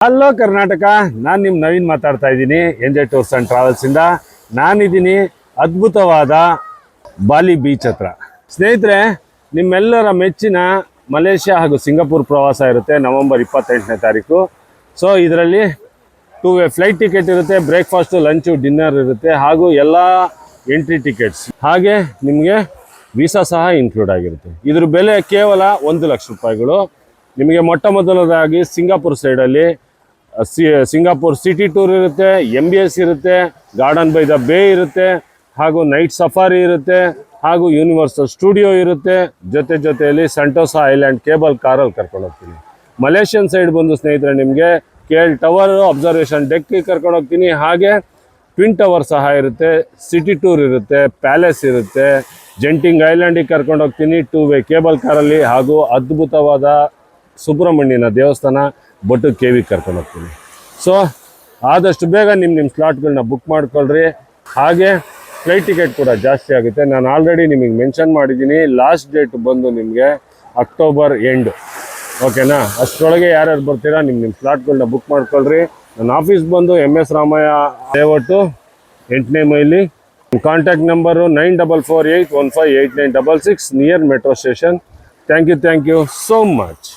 Hello Karnataka, ನಾನು ನಿಮ್ಮ ನವೀನ್ ಮಾತಾಡ್ತಾ ಇದ್ದೀನಿ. ಎಂಜಾಯ್ ಟೂರ್ಸ್ ಆ್ಯಂಡ್ ಟ್ರಾವೆಲ್ಸಿಂದ ನಾನಿದ್ದೀನಿ ಅದ್ಭುತವಾದ ಬಾಲಿ ಬೀಚ್ ಹತ್ರ. ಸ್ನೇಹಿತರೆ, ನಿಮ್ಮೆಲ್ಲರ ಮೆಚ್ಚಿನ ಮಲೇಷ್ಯಾ ಹಾಗೂ ಸಿಂಗಾಪುರ್ ಪ್ರವಾಸ ಇರುತ್ತೆ ನವೆಂಬರ್ 28ನೇ ತಾರೀಕು. ಸೊ ಇದರಲ್ಲಿ 2 ವೇ ಫ್ಲೈಟ್ ಟಿಕೆಟ್ ಇರುತ್ತೆ, ಬ್ರೇಕ್ಫಾಸ್ಟು, ಲಂಚು, ಡಿನ್ನರ್ ಇರುತ್ತೆ, ಹಾಗೂ ಎಲ್ಲ ಎಂಟ್ರಿ ಟಿಕೆಟ್ಸ್, ಹಾಗೆ ನಿಮಗೆ ವೀಸಾ ಸಹ ಇನ್ಕ್ಲೂಡ್ ಆಗಿರುತ್ತೆ. ಇದ್ರ ಬೆಲೆ ಕೇವಲ 1 ಲಕ್ಷ ರೂಪಾಯಿಗಳು. ನಿಮಗೆ ಮೊಟ್ಟ ಮೊದಲದಾಗಿ ಸಿಂಗಾಪುರ್ ಸೈಡಲ್ಲಿ ಸಿಂಗಾಪುರ್ ಸಿಟಿ ಟೂರ್ ಇರುತ್ತೆ, MBS ಇರುತ್ತೆ, ಗಾರ್ಡನ್ ಬೈ ದ ಬೇ ಇರುತ್ತೆ, ಹಾಗೂ ನೈಟ್ ಸಫಾರಿ ಇರುತ್ತೆ, ಹಾಗೂ ಯೂನಿವರ್ಸಲ್ ಸ್ಟುಡಿಯೋ ಇರುತ್ತೆ. ಜೊತೆಯಲ್ಲಿ ಸಂಟೋಸಾ ಐಲ್ಯಾಂಡ್ ಕೇಬಲ್ ಕಾರಲ್ಲಿ ಕರ್ಕೊಂಡು ಹೋಗ್ತೀನಿ. ಮಲೇಷಿಯನ್ ಸೈಡ್ ಬಂದು ಸ್ನೇಹಿತರೆ ನಿಮಗೆ KL ಟವರ್ ಅಬ್ಸರ್ವೇಷನ್ ಡೆಕ್ಗೆ ಕರ್ಕೊಂಡು ಹೋಗ್ತೀನಿ. ಹಾಗೆ ಟ್ವಿನ್ ಟವರ್ ಸಹ ಇರುತ್ತೆ, ಸಿಟಿ ಟೂರ್ ಇರುತ್ತೆ, ಪ್ಯಾಲೇಸ್ ಇರುತ್ತೆ, ಜೆಂಟಿಂಗ್ ಐಲ್ಯಾಂಡಿಗೆ ಕರ್ಕೊಂಡು ಹೋಗ್ತೀನಿ 2 ವೇ ಕೇಬಲ್ ಕಾರಲ್ಲಿ, ಹಾಗೂ ಅದ್ಭುತವಾದ ಸುಬ್ರಹ್ಮಣ್ಯನ ದೇವಸ್ಥಾನ ಬೊಟ್ಟು ಕೇವಿಗೆ ಕರ್ಕೊಂಡು ಹೋಗ್ತೀನಿ. ಸೊ ಆದಷ್ಟು ಬೇಗ ನಿಮ್ಮ ಸ್ಲಾಟ್ಗಳನ್ನ ಬುಕ್ ಮಾಡ್ಕೊಳ್ರಿ. ಹಾಗೆ ಫ್ಲೈಟ್ ಟಿಕೆಟ್ ಕೂಡ ಜಾಸ್ತಿ ಆಗುತ್ತೆ. ನಾನು ಆಲ್ರೆಡಿ ನಿಮಗೆ ಮೆನ್ಷನ್ ಮಾಡಿದ್ದೀನಿ, ಲಾಸ್ಟ್ ಡೇಟ್ ಬಂದು ನಿಮಗೆ ಅಕ್ಟೋಬರ್ ಎಂಡ್. ಓಕೆನಾ? ಅಷ್ಟರೊಳಗೆ ಯಾರ್ಯಾರು ಬರ್ತೀರಾ ನಿಮ್ಮ ಸ್ಲಾಟ್ಗಳನ್ನ ಬುಕ್ ಮಾಡ್ಕೊಳ್ರಿ. ನನ್ನ ಆಫೀಸ್ ಬಂದು MS ರಾಮಯ್ಯ ದಯವಿಟ್ಟು 8ನೇ ಮೈಲಿ. Contact number 9448158966 near metro station. Thank you so much.